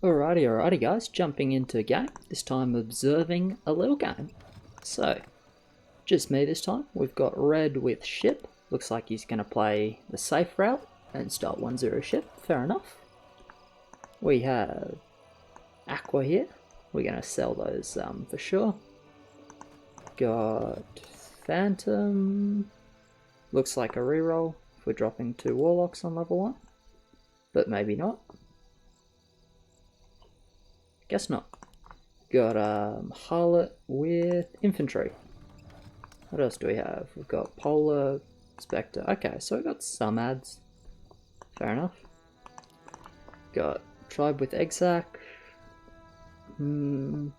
Alrighty guys, jumping into a game, this time observing a little game. So, just me this time, we've got Red with ship, looks like he's going to play the safe route and start 1-0 ship, fair enough. We have Aqua here, we're going to sell those for sure. Got Phantom, looks like a reroll if we're dropping 2 Warlocks on level 1, but maybe not. Guess not. Got Harlot with Infantry. What else do we have? We've got Polar, Spectre. Okay, so we've got some ads. Fair enough. Got Tribe with Exarch. Okay,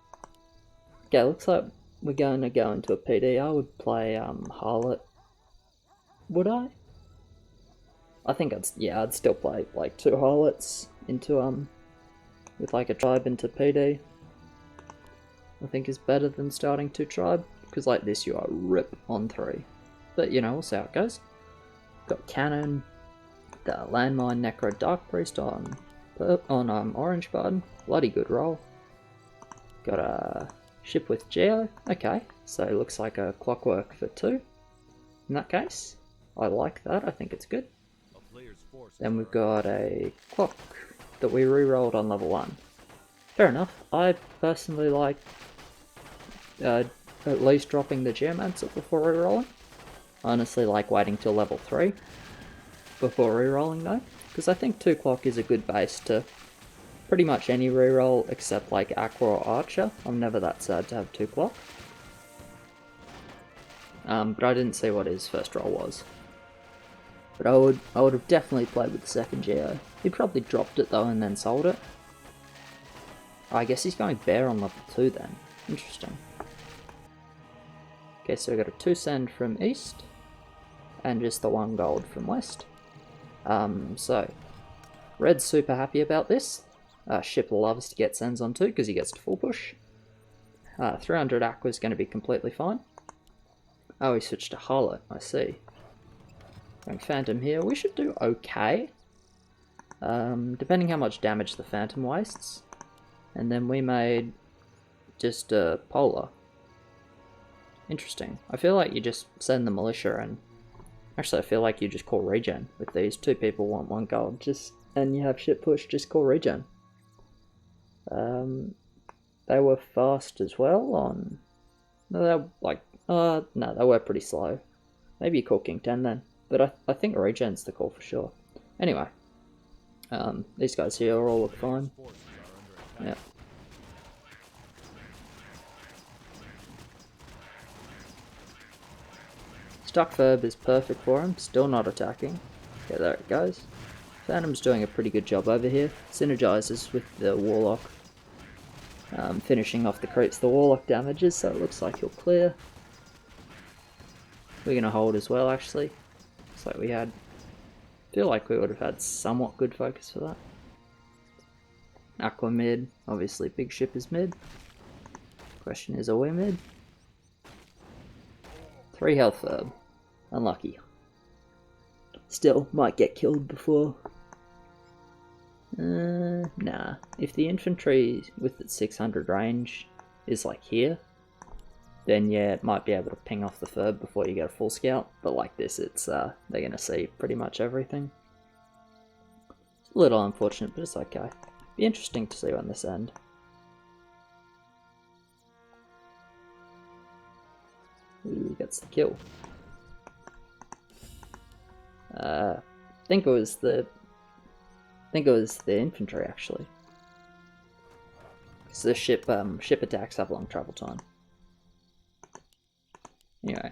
looks like we're going to go into a PD. I would play Harlot. Would I? I think I'd still play like 2 Harlots into with like a tribe into PD. I think is better than starting 2 tribe, because like this you are rip on 3. But you know, we'll see how it goes. Got Cannon, the Landmine Necro Darkpriest on Orange Button, bloody good roll. Got a ship with Geo, okay, so it looks like a Clockwork for 2. In that case, I like that, I think it's good. Then we've got a Clock that we re-rolled on level 1. Fair enough. I personally like at least dropping the Geomancer before re-rolling. I honestly like waiting till level 3 before re-rolling though, because I think 2 Clock is a good base to pretty much any re-roll except like Aqua or Archer. I'm never that sad to have 2 Clock. But I didn't see what his first roll was. But I would have definitely played with the second Geo. He probably dropped it though and then sold it. Oh, I guess he's going Bear on level 2 then. Interesting. Okay, so we got a 2 send from east, and just the 1 gold from west. So, Red's super happy about this. Ship loves to get sends on 2 because he gets to full push. 300 Aqua is going to be completely fine. Oh, he switched to Harlot, I see. Going Phantom here, we should do okay. Depending how much damage the Phantom wastes. And then we made just a Polar. Interesting. I feel like you just send the Militia and... Actually, I feel like you just call regen with these. 2 people want 1 gold, and you have ship push, just call regen. They were fast as well on... No, they were like... no, they were pretty slow. Maybe you call King 10 then. But I think regen's the call for sure. Anyway. These guys here all look fine. Yeah. Stuck Verb is perfect for him, still not attacking. Okay, there it goes. Phantom's doing a pretty good job over here. Synergizes with the Warlock. Finishing off the creeps the Warlock damages, so it looks like he'll clear. We're going to hold as well, actually. Looks like we had... feel like we would have had somewhat good focus for that. Aqua mid, obviously big ship is mid. Question is, are we mid? 3 health Verb. Unlucky. Still, might get killed before. Nah. If the infantry with its 600 range is like here, then yeah, it might be able to ping off the Verb before you get a full scout. But like this, it's they're gonna see pretty much everything. It's a little unfortunate, but it's okay. Be interesting to see when this ends. Who gets the kill? I think it was the infantry actually. Because the ship attacks have long travel time. Anyway,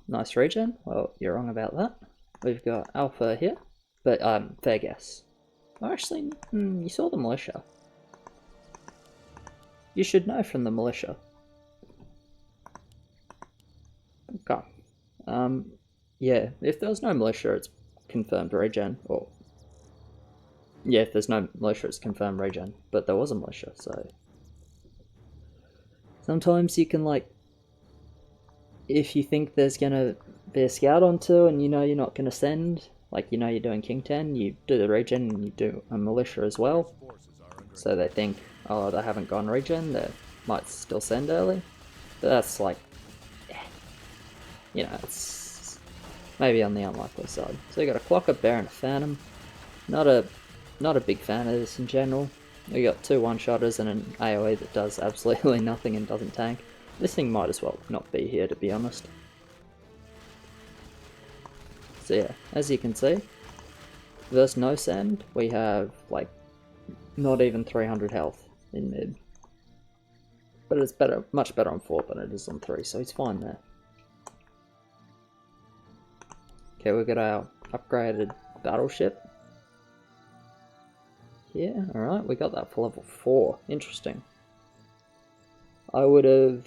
nice regen. Well, you're wrong about that. We've got Alpha here, but fair guess. Oh, actually, you saw the Militia. You should know from the Militia. Okay. Yeah, if there's no Militia, it's confirmed regen. Or yeah, if there's no Militia, it's confirmed regen. But there was a Militia, so sometimes you can like, if you think there's gonna be a scout on 2 and you know you're not gonna send, like you know you're doing King 10, you do the regen and you do a Militia as well. so they think, oh, they haven't gone regen, they might still send early. But that's like, you know, it's maybe on the unlikely side. So you got a Clocker, Bear, and a Phantom. Not a big fan of this in general. We got 2 one-shotters and an AoE that does absolutely nothing and doesn't tank. This thing might as well not be here, to be honest. So yeah, as you can see, versus no send, we have like not even 300 health in mid. But it's better, much better on 4 than it is on 3, so he's fine there. Okay, we got our upgraded battleship. Yeah, alright, we got that for level 4. Interesting. I would have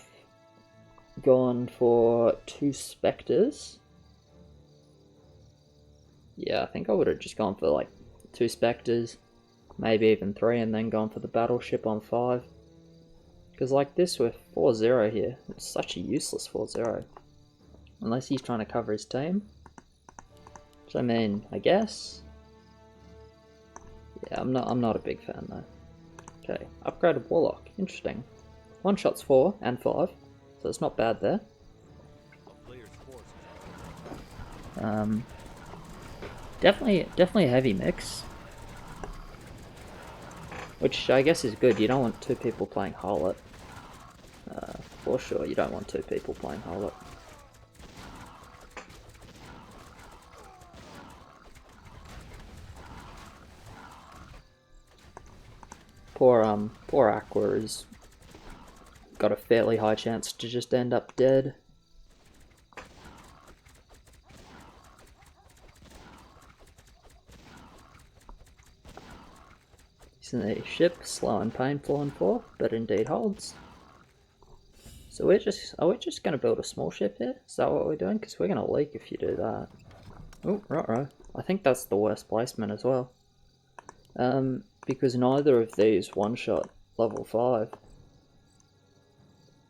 gone for 2 Spectres. Yeah, I think I would have just gone for like 2 Spectres, maybe even 3, and then gone for the battleship on 5. Because like this with 4-0 here, it's such a useless 4-0. Unless he's trying to cover his team. Which I mean, I guess. Yeah, I'm not a big fan though. Okay, upgraded Warlock. Interesting. One shot's 4 and 5, so it's not bad there. Definitely a heavy mix. Which I guess is good. You don't want 2 people playing Harlot. For sure, you don't want 2 people playing Harlot. Poor Aqua has got a fairly high chance to just end up dead. Using the ship, slow and painful on 4, but indeed holds. So are we just going to build a small ship here? Is that what we're doing? Because we're going to leak if you do that. Oh, right. I think that's the worst placement as well. Because neither of these one-shot level 5.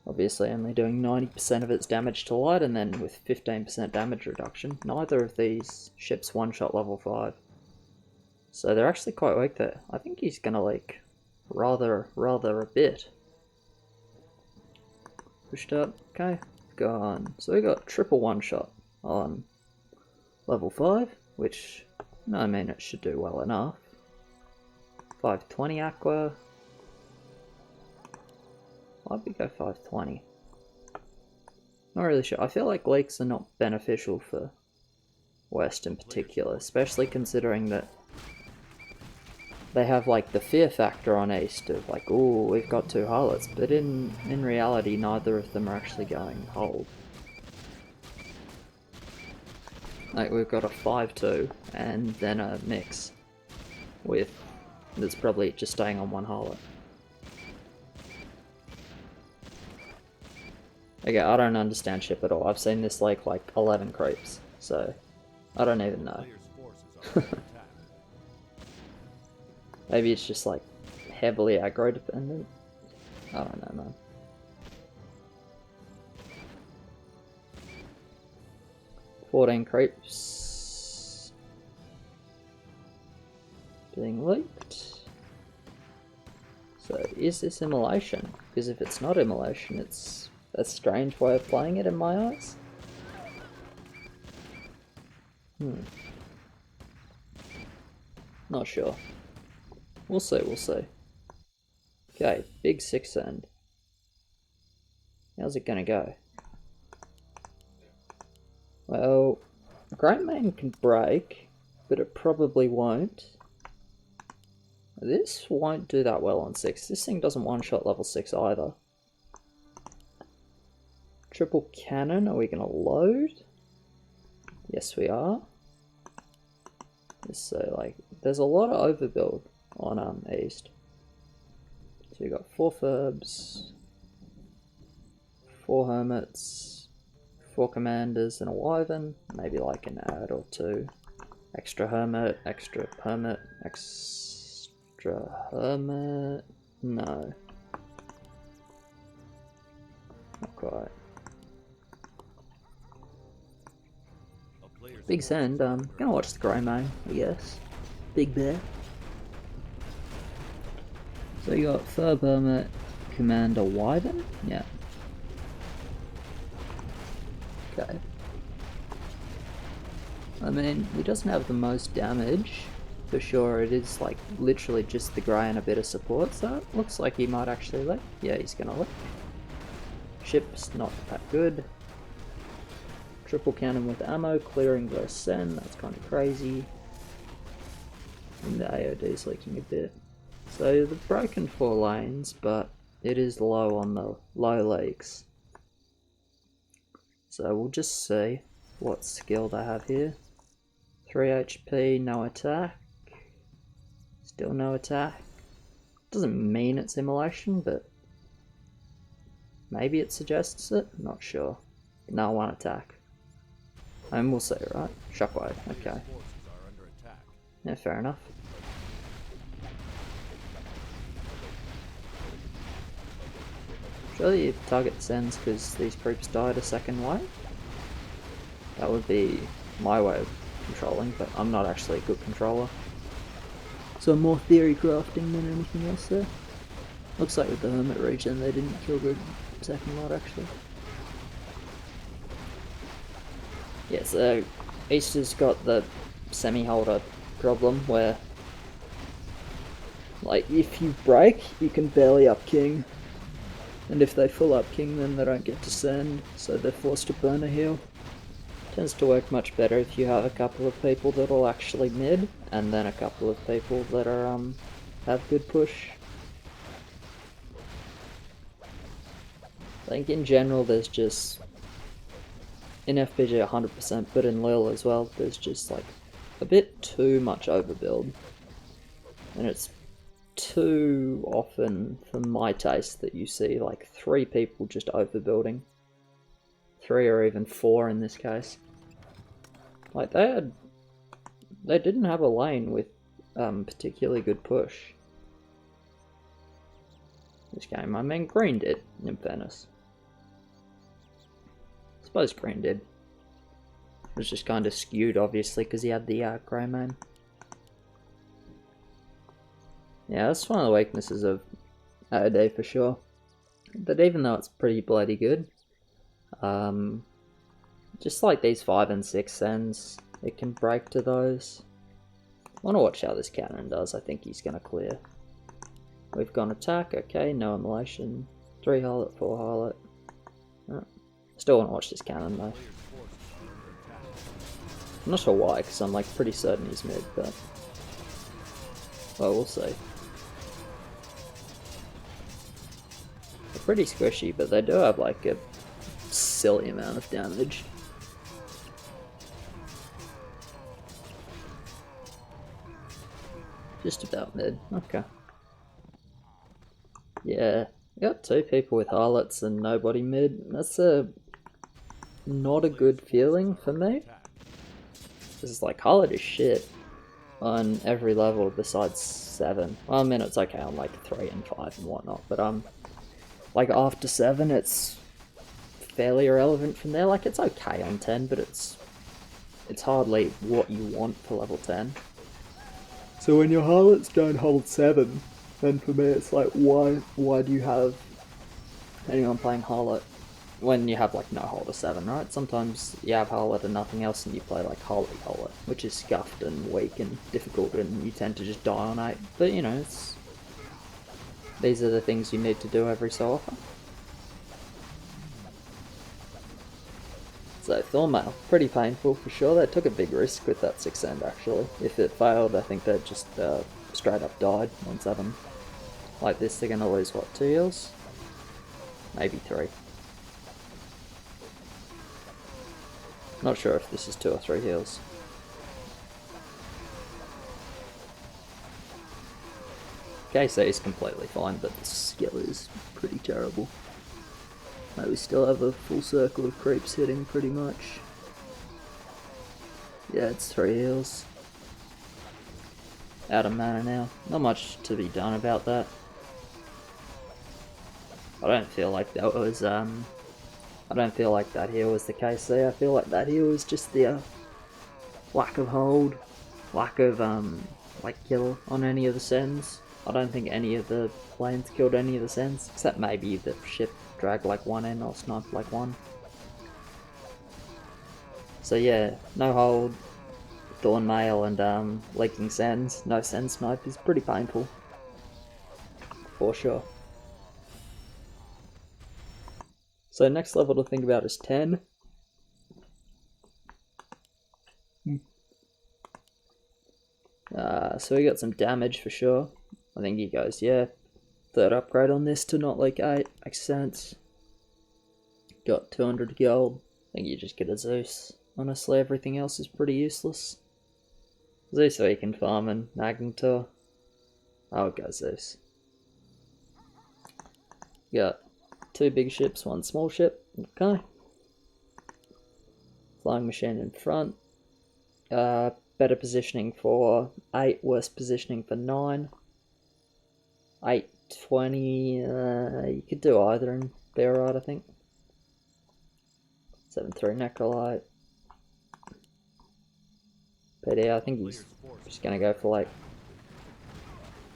Obviously only doing 90% of its damage to light, and then with 15% damage reduction. Neither of these ships one-shot level 5. So they're actually quite weak there. I think he's going to leak rather a bit. Pushed up, okay, gone. So we got triple one-shot on level 5, which, I mean, it should do well enough. 520 Aqua. Why'd we go 520? Not really sure. I feel like leaks are not beneficial for West in particular, especially considering that they have like the fear factor on East of like, oh, we've got 2 harlots, but in reality neither of them are actually going hold. Like we've got a 5-2 and then a mix with that's probably just staying on 1 harlot. Okay, I don't understand ship at all. I've seen this like 11 creeps, so I don't even know. Maybe it's just like heavily aggro dependent. I don't know, man. "14 creeps being leaked. So is this immolation? Because if it's not immolation, it's a strange way of playing it in my eyes. Not sure. We'll see. Okay, big 6 end. How's it gonna go? Well, Great Main can break, but it probably won't. This won't do that well on 6. This thing doesn't one-shot level 6 either. Triple cannon, are we gonna load? Yes, we are. So, like, there's a lot of overbuild on East. So we got 4 Ferbs, 4 Hermits, 4 Commanders, and a Wyvern. Maybe like an ad or 2. Extra Hermit, extra Hermit, extra Hermit. No. Not quite. Big Send, gonna watch the Grey Main, I guess. Big Bear. So you got Fur Hermit, Commander Wyvern? Yeah. Okay. I mean, he doesn't have the most damage, for sure. It is like literally just the grey and a bit of support, so it looks like he might actually lick. Yeah, he's gonna lick. Ship's not that good. Triple cannon with ammo, clearing versus Sen, that's kind of crazy. And the AOD's leaking a bit. So they've broken 4 lanes, but it is low on the low leagues. So we'll just see what skill they have here. 3 HP, no attack. Still no attack. Doesn't mean it's immolation, but maybe it suggests it? Not sure. No, 1 attack. And we'll see, right? Shockwave, okay. Yeah, fair enough. Surely you target Sens because these creeps died a second way? That would be my way of controlling, but I'm not actually a good controller. So I'm more theory crafting than anything else there. Looks like with the Hermit regen they didn't kill good second lot actually. Yeah, so Easter's got the semi-holder problem where, like, if you break, you can barely up king. And if they full up king, then they don't get to send, so they're forced to burn a heal. Tends to work much better if you have a couple of people that'll actually mid, and then a couple of people that are have good push. I think in general there's just, in FBG 100%, but in LIHL as well, there's just like a bit too much overbuild. And it's too often, for my taste, that you see like 3 people just overbuilding. 3 or even 4 in this case. Like they didn't have a lane with particularly good push. This game, I mean, Green did, in fairness. I suppose Green did. It was just kind of skewed, obviously, because he had the grey main. Yeah, that's one of the weaknesses of AOD for sure. But even though it's pretty bloody good, just like these 5 and 6 sends, it can break to those. I want to watch how this cannon does. I think he's going to clear. We've gone attack, okay, no immolation. 3 harlot, 4 harlot. Still want to watch this cannon though. I'm not sure why, because I'm like pretty certain he's mid, but well, we'll see. They're pretty squishy, but they do have like a silly amount of damage. Just about mid, okay. Yeah, we got 2 people with harlots and nobody mid. That's not a good feeling for me. This is like harlot is shit on every level besides 7. Well, I mean it's okay on like 3 and 5 and whatnot, but like after 7 it's fairly irrelevant from there. Like it's okay on 10, but it's hardly what you want for level 10. So when your harlots don't hold 7, then for me it's like why do you have anyone playing harlot when you have like no holder 7, right? Sometimes you have harlot and nothing else and you play like holy harlot, which is scuffed and weak and difficult and you tend to just die on 8. But you know, these are the things you need to do every so often. So Thornmail, pretty painful for sure. They took a big risk with that 6 end actually. If it failed, I think they just straight up died on 7. Like this, they're gonna lose what, 2 heals? Maybe 3. Not sure if this is 2 or 3 heals. KC is completely fine, but the skill is pretty terrible. Like we still have a full circle of creeps hitting pretty much. Yeah, it's 3 heals. Out of mana now. Not much to be done about that. I don't feel like that was I don't feel like that heal was the case there. I feel like that heal was just the lack of hold, lack of like kill on any of the sends. I don't think any of the planes killed any of the Sens, except maybe the ship dragged like one in or sniped like one. So yeah, no hold, Thorn Mail and leaking Sens, no Sen snipe is pretty painful. For sure. So next level to think about is 10. So we got some damage for sure. I think he goes, yeah, third upgrade on this to not leak 8, makes sense. Got 200 gold, I think you just get a Zeus. Honestly, everything else is pretty useless. Zeus so you can farm and Magnetor. I would go Zeus. Got 2 big ships, 1 small ship. Okay. Flying machine in front. Better positioning for 8, worse positioning for 9. 820, you could do either and be alright, I think. 7-3 Necrolite. PD, I think he's just gonna go for like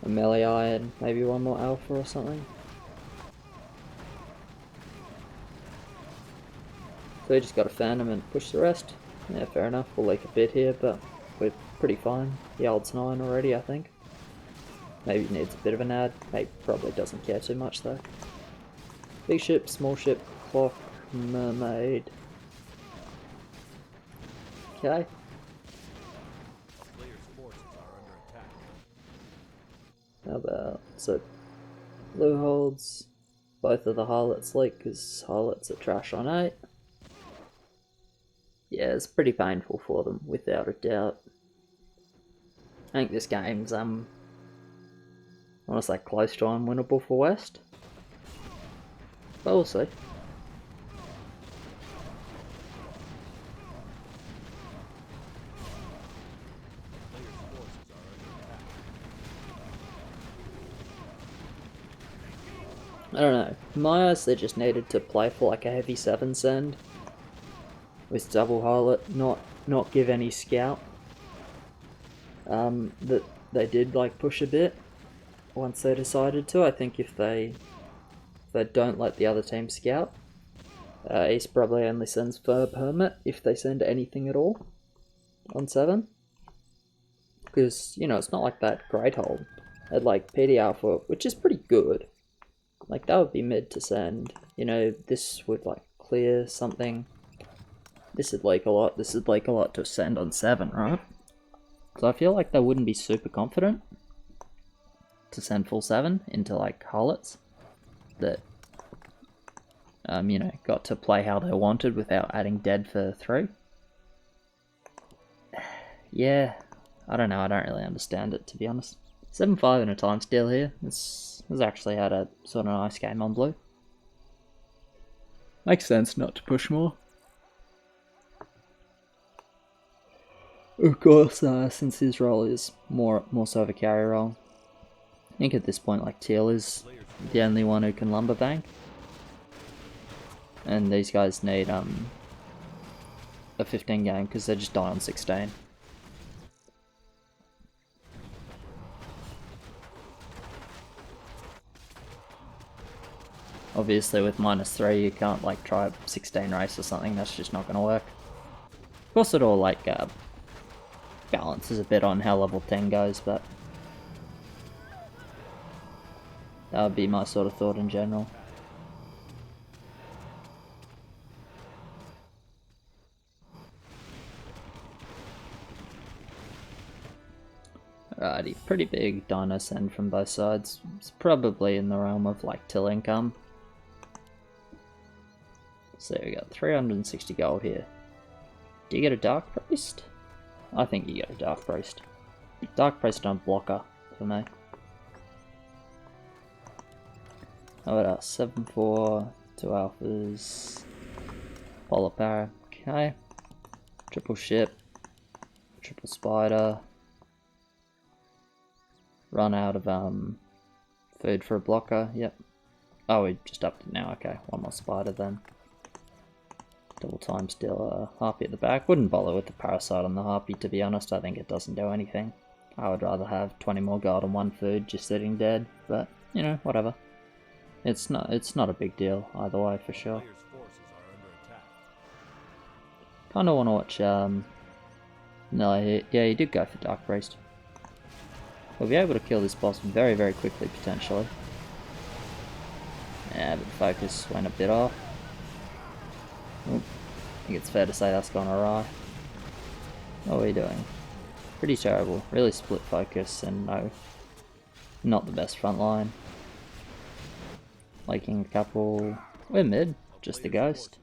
a melee eye and maybe one more alpha or something. So we just gotta fan him and push the rest. Yeah, fair enough, we'll leak a bit here, but we're pretty fine. The old's 9 already, I think. Maybe needs a bit of an ad. Maybe probably doesn't care too much though. Big ship, small ship, clock, mermaid. Okay. How about, so blue holds, both of the harlots leak because harlots are trash on 8. Yeah, it's pretty painful for them, without a doubt. I think this game's, I want to say close to unwinnable for West. But we'll see. I don't know. In my eyes, they just needed to play for like a heavy 7 send with double harlot, not give any scout. That they did like push a bit once they decided to. I think if they don't let the other team scout, East probably only sends Verb Hermit if they send anything at all on 7. Because, you know, it's not like that great hold. At like PD Alpha, which is pretty good. Like that would be mid to send. You know, this would like clear something. This would leak a lot. This would leak a lot to send on 7, right? So I feel like they wouldn't be super confident to send full 7 into like harlots that you know, got to play how they wanted without adding dead for 3. Yeah, I don't know, I don't really understand it, to be honest. 7-5 in a time steal here. This has actually had a sort of nice game on blue. Makes sense not to push more. Of course, since his role is more so of a carry role, I think at this point like Teal is the only one who can lumber bank. And these guys need a 15 game because they just die on 16. Obviously with -3 you can't like try a 16 race or something, that's just not going to work. Of course it all like balances a bit on how level 10 goes, but that would be my sort of thought in general. Alrighty, pretty big dino send from both sides. It's probably in the realm of like till income. So we got 360 gold here. Do you get a Darkpriest? I think you get a Darkpriest. Darkpriest on blocker for me. How about 7-4, 2 alphas, polar para, okay. Triple ship, triple spider. Run out of food for a blocker, yep. Oh, we just upped it now, okay. One more spider then. Double time still, harpy at the back. Wouldn't bother with the parasite on the harpy, to be honest. I think it doesn't do anything. I would rather have 20 more gold and 1 food just sitting dead, but, you know, whatever. It's not a big deal either way, for sure. Kinda wanna watch, no, yeah, he did go for Darkpriest. We'll be able to kill this boss very, very quickly, potentially. Yeah, but focus went a bit off. Oop. I think it's fair to say that's gone awry. What are we doing? Pretty terrible. Really split focus and no, not the best front line. Laking a couple. We're mid, just the ghost.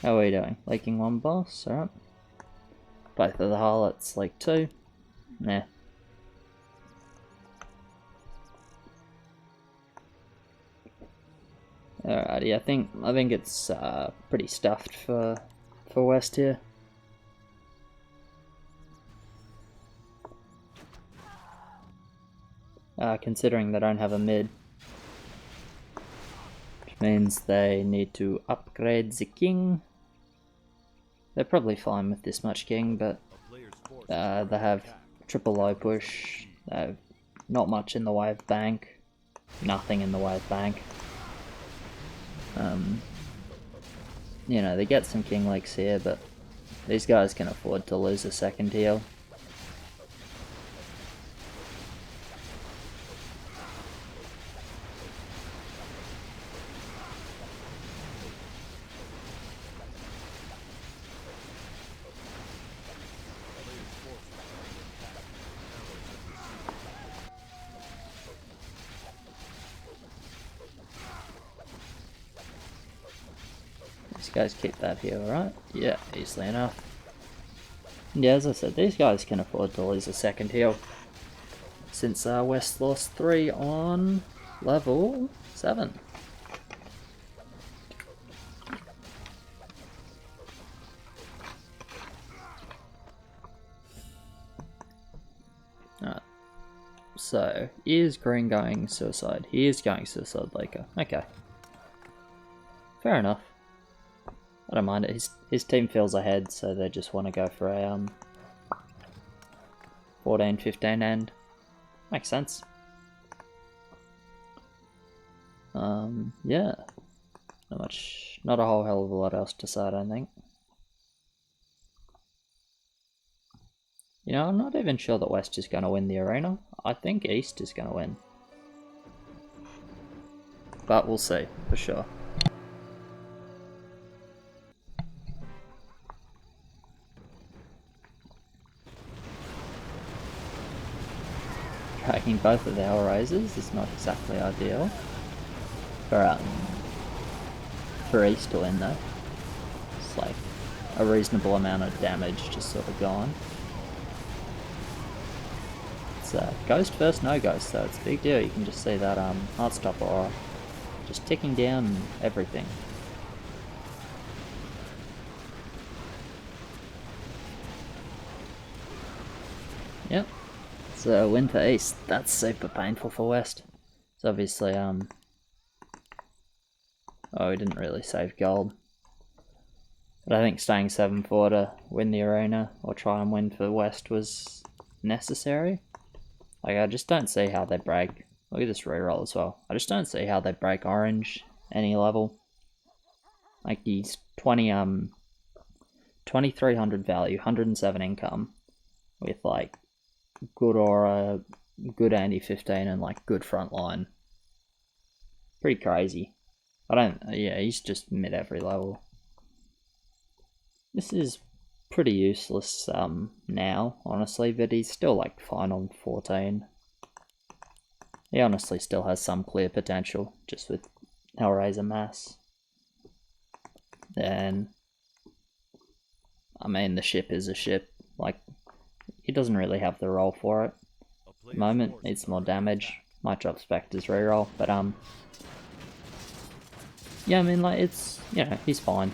How are we doing? Laking 1 boss, alright. Both of the harlots, like 2. Nah. Alrighty, I think it's pretty stuffed for West here. Considering they don't have a mid, which means they need to upgrade the king. They're probably fine with this much king, but they have triple low push. They have not much in the way of bank, nothing in the way of bank. You know, they get some king leaks here, but these guys can afford to lose a second heal. These guys keep that here, right? Yeah, easily enough. Yeah, as I said, these guys can afford to lose a second heal. Since West lost 3 on level 7. Alright. So, is Green going suicide? He is going suicide, Laker. Okay. Fair enough. I don't mind it. His team feels ahead, so they just want to go for a 14-15 end. Makes sense. Yeah. Not a whole hell of a lot else to say, I don't think. You know, I'm not even sure that West is going to win the arena. I think East is going to win. But we'll see, for sure. Tracking both of the Hellraisers is not exactly ideal for East to win though. It's like a reasonable amount of damage just sort of gone. It's Ghost first, no Ghost, so it's a big deal. You can just see that Heartstopper aura just ticking down everything. Yep. So win for East. That's super painful for West. So obviously, oh, we didn't really save gold. But I think staying 7-4 to win the arena, or try and win for West, was necessary. Like, I just don't see how they break. Look at this reroll as well. I just don't see how they break Orange any level. Like, he's 2300 value, 107 income, with like good aura, good Andy 15, and like good front line. Pretty crazy. Yeah, he's just mid every level. This is pretty useless now, honestly, but he's still like fine on 14. He honestly still has some clear potential, just with Hellraiser mass. Then, I mean, the ship is a ship. Like, he doesn't really have the role for it. At the moment, needs more damage. Might drop Spectre's reroll, but yeah, I mean, like, it's, you know, he's fine.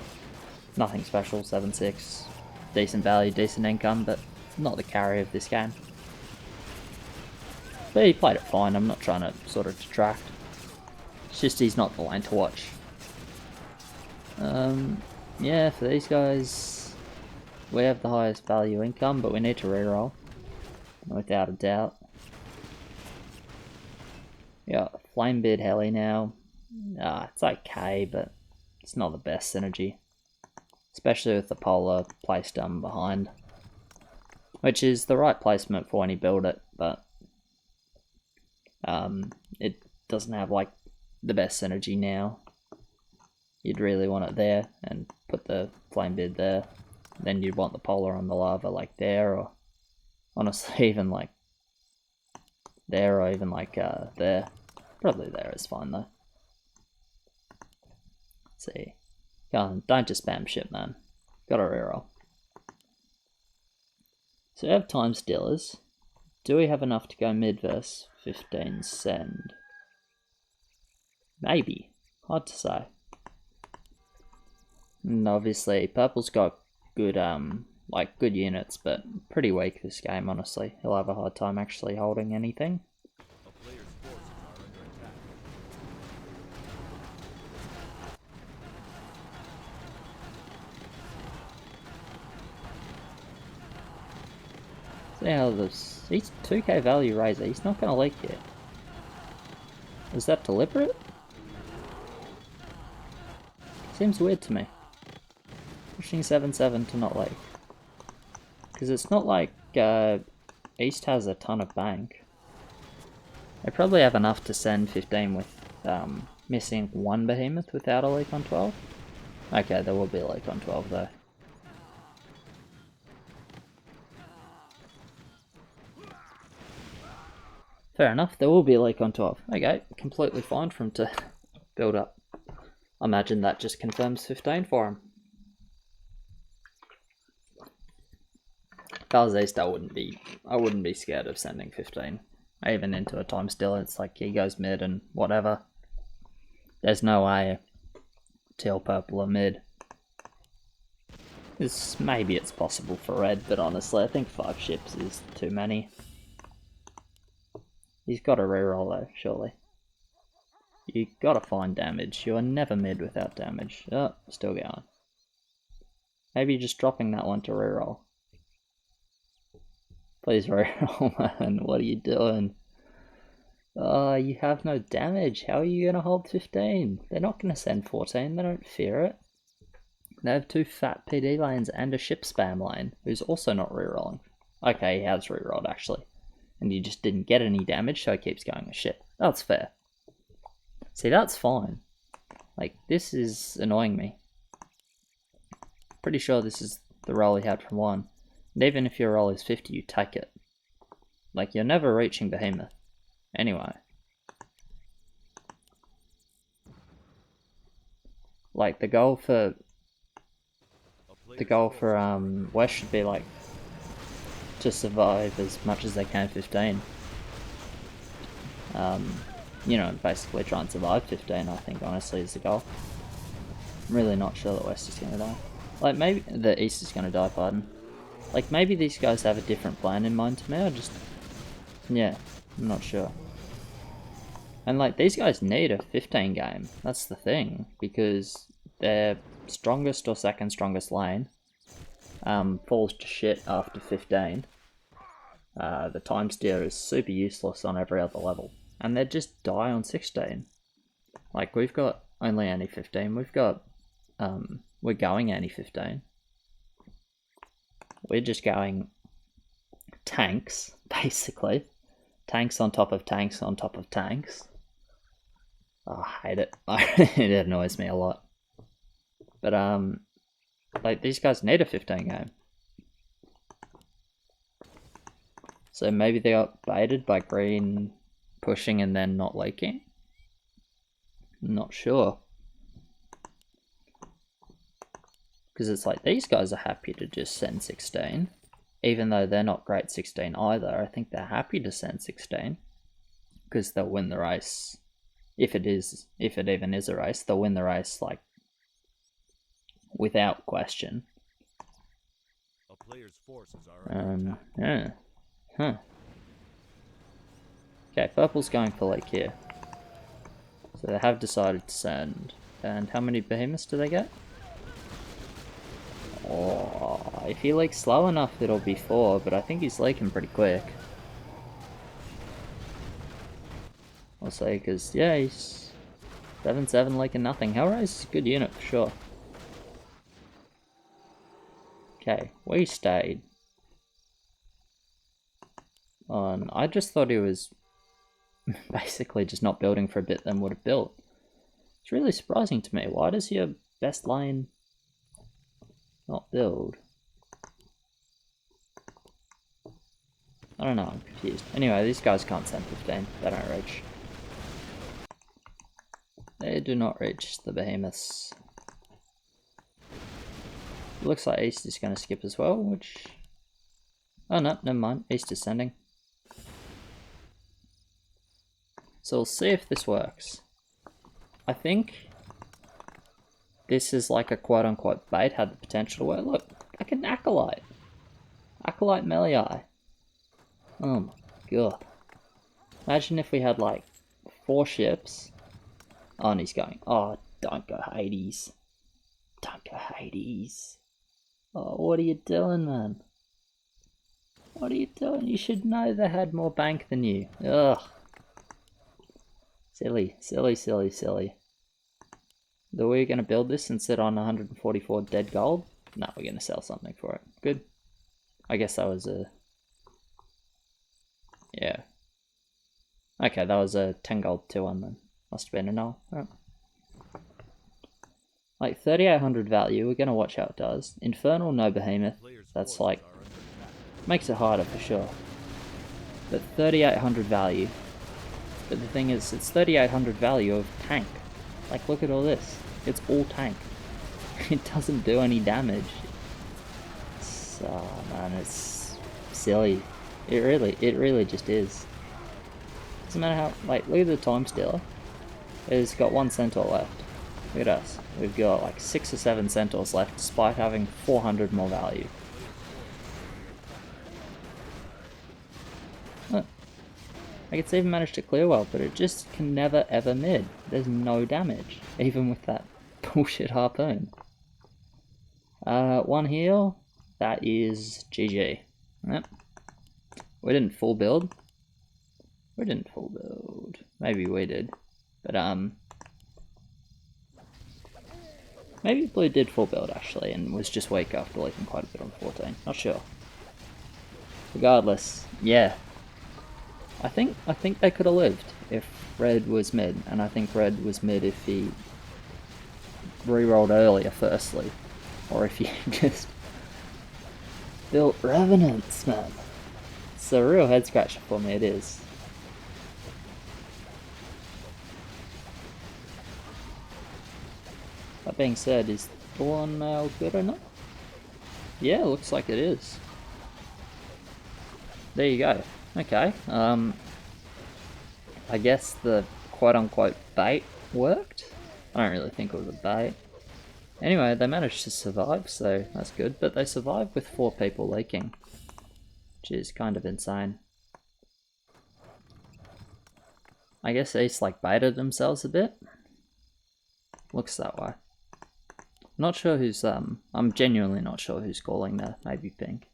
Nothing special, 7-6. Decent value, decent income, but not the carry of this game. But he played it fine, I'm not trying to sort of detract. It's just he's not the lane to watch. Yeah, for these guys, we have the highest value income, but we need to reroll. without a doubt. Yeah, Flamebeard Heli now. It's okay, but it's not the best synergy. Especially with the polar placed behind. Which is the right placement for when you build it, but it doesn't have like the best synergy now. You'd really want it there and put the Flamebeard there. Then you'd want the polar on the lava like there, or honestly even like there, or even like there. Probably there is fine though. Let's see. Go on, don't just spam ship, man. Gotta reroll. So we have time stealers. Do we have enough to go mid versus 15 send? Maybe. Hard to say. And obviously purple's got good like good units, but pretty weak this game, honestly. He'll have a hard time actually holding anything. See how this, he's 2k value raiser, he's not gonna leak here. Is that deliberate? Seems weird to me. Pushing 7-7 to not leak. Because it's not like East has a ton of bank. They probably have enough to send 15 with missing one behemoth without a leak on 12. Okay, there will be a leak on 12 though. Fair enough, there will be a leak on 12. Okay, completely fine for him to build up. I imagine that just confirms 15 for him. If I was East, I wouldn't be scared of sending 15. Even into a time still, it's like he goes mid and whatever. There's no way teal purple or mid. Maybe it's possible for red, but honestly I think 5 ships is too many. He's got to reroll though, surely. You gotta find damage. You are never mid without damage. Oh, still going. Maybe just dropping that one to reroll. Please reroll, man. What are you doing? Oh, you have no damage. How are you gonna hold 15? They're not gonna send 14. They don't fear it. They have 2 fat PD lanes and a ship spam lane, who's also not rerolling. Okay, he has rerolled actually. And you just didn't get any damage, so he keeps going with ship. That's fair. See, that's fine. Like, this is annoying me. Pretty sure this is the roll he had from 1. And even if your roll is 50, you take it. Like, you're never reaching behemoth. Anyway. Like, the goal for West should be, like, to survive as much as they can 15. You know, basically try and survive 15, I think, honestly, is the goal. I'm really not sure that West is going to die. Like, maybe the East is going to die, pardon. Like, maybe these guys have a different plan in mind to me, yeah, I'm not sure. And, like, these guys need a 15 game, that's the thing, because their strongest or second strongest lane falls to shit after 15. The time steer is super useless on every other level. And they just die on 16. Like, we've got only any 15. We've got, we're going any 15. We're just going tanks, basically. Tanks on top of tanks on top of tanks. Oh, I hate it. It annoys me a lot. But, like, these guys need a 15 game. So maybe they got baited by green pushing and then not leaking? Not sure. Because it's like, these guys are happy to just send 16. Even though they're not great 16 either, I think they're happy to send 16. Because they'll win the race. If it even is a race, they'll win the race, like, without question. A player's forces are yeah. Huh. Okay, purple's going for Lake here. So they have decided to send. And how many behemoths do they get? Oh, if he leaks slow enough, it'll be 4, but I think he's leaking pretty quick. I'll say, because, yeah, he's 7-7 like a nothing. Hellraise is a good unit for sure. Okay, we stayed on. I just thought he was basically just not building for a bit, then would have built. It's really surprising to me. Why does your best lane not build? I don't know, I'm confused. Anyway, these guys can't send 15. They don't reach. They do not reach the behemoths. Looks like East is going to skip as well, which... Oh no, never mind. East is sending. So we'll see if this works. I think this is like a quote-unquote bait, had the potential to work. Look, I can Acolyte. Acolyte Melee. Oh my god. Imagine if we had like 4 ships. Oh, and he's going, oh, don't go Hades. Don't go Hades. Oh, what are you doing, man? What are you doing? You should know they had more bank than you. Ugh. Silly, silly, silly, silly. Are we going to build this and sit on 144 dead gold? No, we're going to sell something for it. Good. I guess that was a... Yeah. Okay, that was a 10 gold 2-1 then. Must have been a null. Right. Like 3800 value, we're going to watch how it does. Infernal, no behemoth. That's like... Makes it harder for sure. But 3800 value. But the thing is, it's 3800 value of tank. Like, look at all this. It's all tank. It doesn't do any damage. Oh man, it's silly. It really just is. Doesn't matter how, like, look at the Time Stealer. It's got 1 centaur left. Look at us. We've got like 6 or 7 centaurs left despite having 400 more value. Look. Like, it's even managed to clear well, but it just can never ever mid. There's no damage, even with that bullshit harpoon. 1 heal, that is GG. Yep. We didn't full build. We didn't full build. Maybe we did. But, maybe Blue did full build, actually, and was just weak after leaking quite a bit on 14. Not sure. Regardless, yeah. I think they could have lived if Red was mid, and I think Red was mid if he re-rolled earlier, firstly. Or if he just built Revenants, man. It's a real head scratcher for me, it is. That being said, is Dawn Mail good or not? Yeah, looks like it is. There you go. Okay, I guess the quote-unquote bait worked. I don't really think it was a bait. Anyway, they managed to survive, so that's good, but they survived with 4 people leaking, which is kind of insane. I guess East like baited themselves a bit. Looks that way. Not sure who's, I'm genuinely not sure who's calling there, maybe Pink.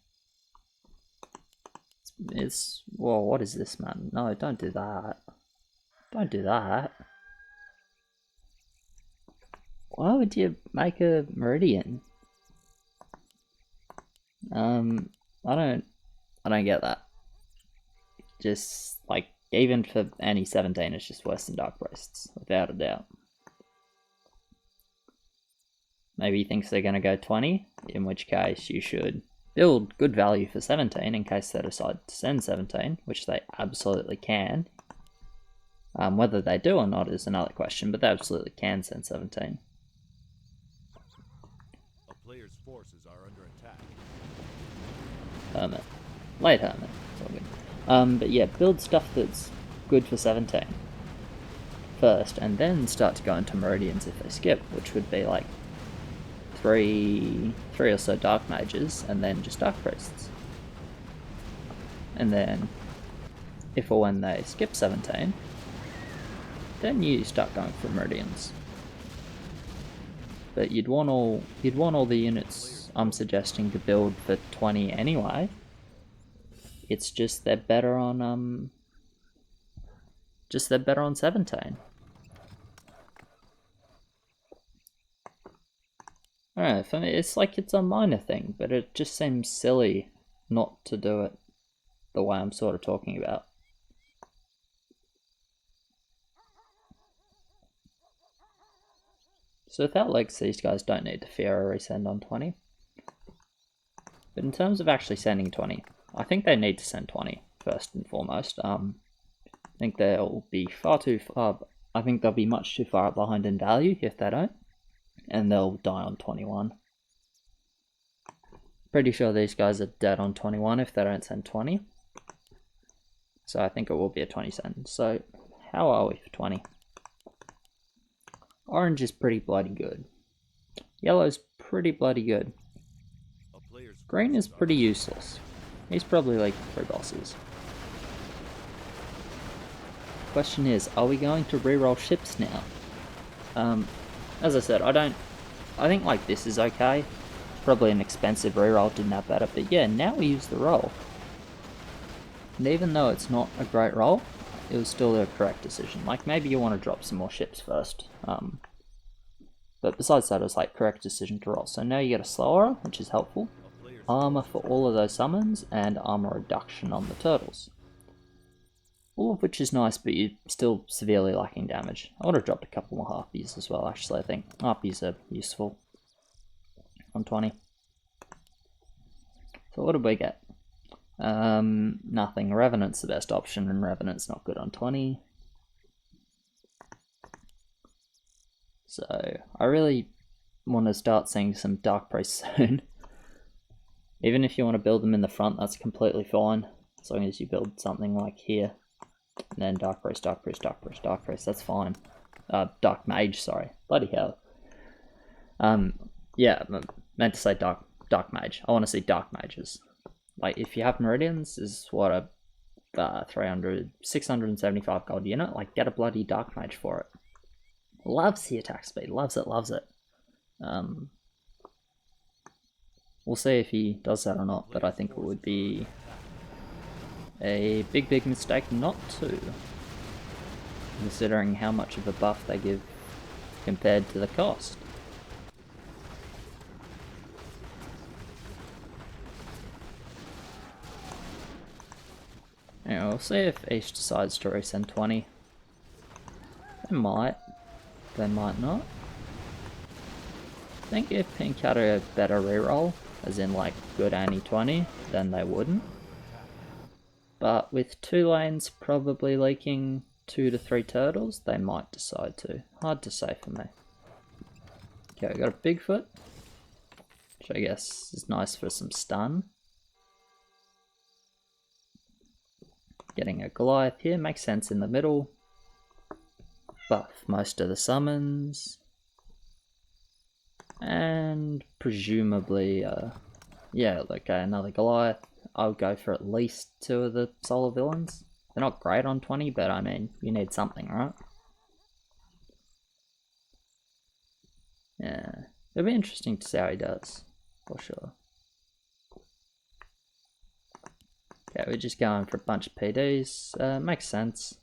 It's, whoa, what is this, man? No, don't do that. Don't do that. Why would you make a Meridian? I don't get that. Just, like, even for any 17, it's just worse than Darkpriests, without a doubt. Maybe he thinks they're going to go 20, in which case you should build good value for 17 in case they decide to send 17, which they absolutely can. Whether they do or not is another question, but they absolutely can send 17. A player's forces are under attack. Hermit. Late Hermit. It's all good. But yeah, build stuff that's good for 17 first, and then start to go into Meridians if they skip, which would be like three or so Darkmages, and then just Darkpriests. And then, if or when they skip 17, then you start going for Meridians. But you'd want all the units I'm suggesting to build for 20 anyway. It's just they're better on Just they're better on 17. I don't know, for me it's like it's a minor thing, but it just seems silly not to do it the way I'm sort of talking about. So without legs, these guys don't need to fear a resend on 20. But in terms of actually sending 20, I think they need to send 20 first and foremost. I think they'll be far too far. I think they'll be much too far behind in value if they don't, and they'll die on 21. Pretty sure these guys are dead on 21 if they don't send 20. So I think it will be a 20 send. So how are we for 20? Orange is pretty bloody good. Yellow's pretty bloody good. Green is pretty useless. He's probably like 3 bosses. Question is, are we going to reroll ships now? As I said, I think like this is okay. Probably an expensive reroll, didn't have better, but yeah, now we use the roll. And even though it's not a great roll, it was still the correct decision. Like maybe you want to drop some more ships first. But besides that, it was like correct decision to roll. So now you get a slower, which is helpful. Armor for all of those summons, and armor reduction on the turtles. All of which is nice, but you're still severely lacking damage. I would have dropped a couple more harpies as well, actually, I think. Harpies are useful on 20. So what did we get? Nothing. Revenant's the best option, and Revenant's not good on 20. So I really want to start seeing some Darkpriests soon. Even if you want to build them in the front, that's completely fine. As long as you build something like here. And then Darkpriest, Darkpriest, Darkpriest, Darkpriest, that's fine. Darkmage, sorry. Bloody hell. Yeah, I meant to say Darkmage. I want to see Darkmages. Like, if you have Meridians, is what a 675 gold unit. Like, get a bloody Darkmage for it. Loves the attack speed, loves it, loves it. We'll see if he does that or not, but I think it would be a big mistake not to, considering how much of a buff they give compared to the cost. Anyway, we'll see if East decides to resend 20. They might not. I think if Pink had a better reroll, as in like good anti-20, then they wouldn't. But with 2 lanes probably leaking 2 to 3 turtles, they might decide to. Hard to say for me. Okay, we got a Bigfoot, which I guess is nice for some stun. Getting a Goliath here makes sense in the middle. Buff most of the summons. And presumably, yeah, okay, another Goliath. I would go for at least 2 of the solo villains. They're not great on 20, but I mean, you need something, right? Yeah, it'll be interesting to see how he does, for sure. Okay, we're just going for a bunch of PDs. Makes sense.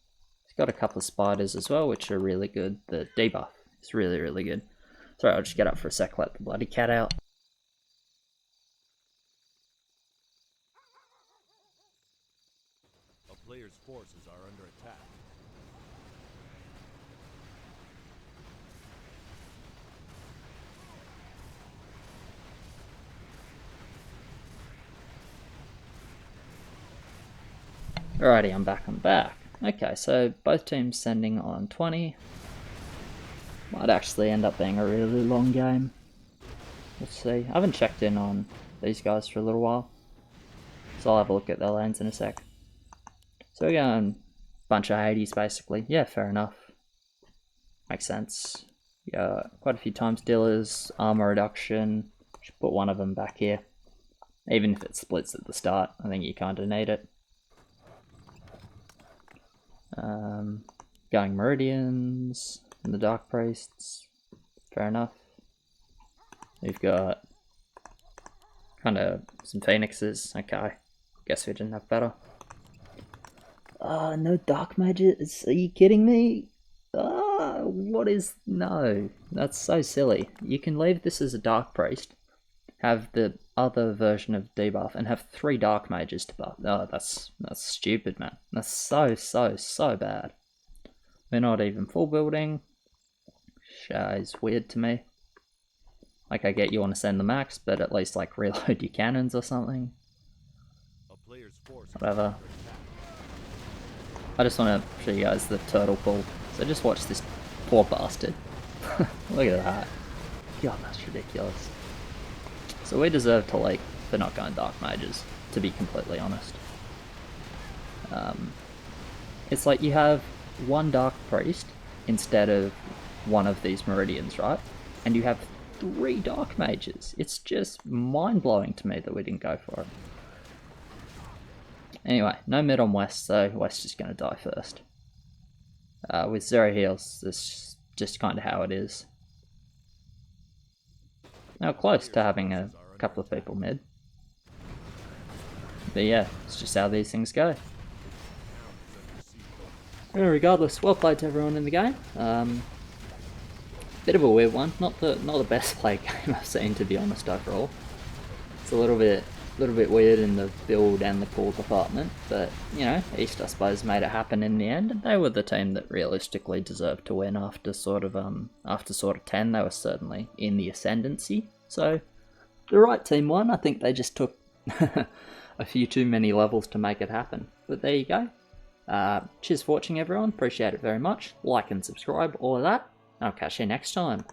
He's got a couple of spiders as well, which are really good. The debuff is really, really good. Sorry, I'll just get up for a sec, let the bloody cat out. A player's forces are under attack. Alrighty, I'm back. Okay, so both teams sending on 20. Might actually end up being a really long game. We'll see. I haven't checked in on these guys for a little while, so I'll have a look at their lanes in a sec. So we're going a bunch of Hades basically. Yeah, fair enough. Makes sense. Yeah, quite a few times dealers, armor reduction. Should put one of them back here. Even if it splits at the start, I think you kind of need it. Going Meridians and the Darkpriests. Fair enough. We've got kind of some Phoenixes. Okay, guess we didn't have better. No Darkmages? Are you kidding me? What is... No, that's so silly. You can leave this as a Darkpriest, have the other version of debuff, and have 3 Darkmages to buff. Oh, that's stupid, man. That's so bad. We're not even full building. Is weird to me. Like, I get you want to send the max, but at least, like, reload your cannons or something. Whatever. I just want to show you guys the turtle pool. So just watch this poor bastard. Look at that. God, that's ridiculous. So we deserve to leak for not going Darkmages, to be completely honest. It's like you have 1 Darkpriest instead of one of these Meridians, right? And you have 3 Darkmages. It's just mind-blowing to me that we didn't go for it. Anyway, no mid on West, so West is going to die first. With 0 heals, that's just kind of how it is. Now close to having a couple of people mid. But yeah, it's just how these things go. Well, regardless, well played to everyone in the game. Bit of a weird one, not the best played game I've seen, to be honest, overall. It's a little bit weird in the build and the pool department, but you know, East I suppose made it happen in the end, and they were the team that realistically deserved to win after sort of 10. They were certainly in the ascendancy, so the right team won. I think they just took a few too many levels to make it happen, but there you go. Cheers for watching, everyone. Appreciate it very much. Like and subscribe, all of that. I'll catch you next time.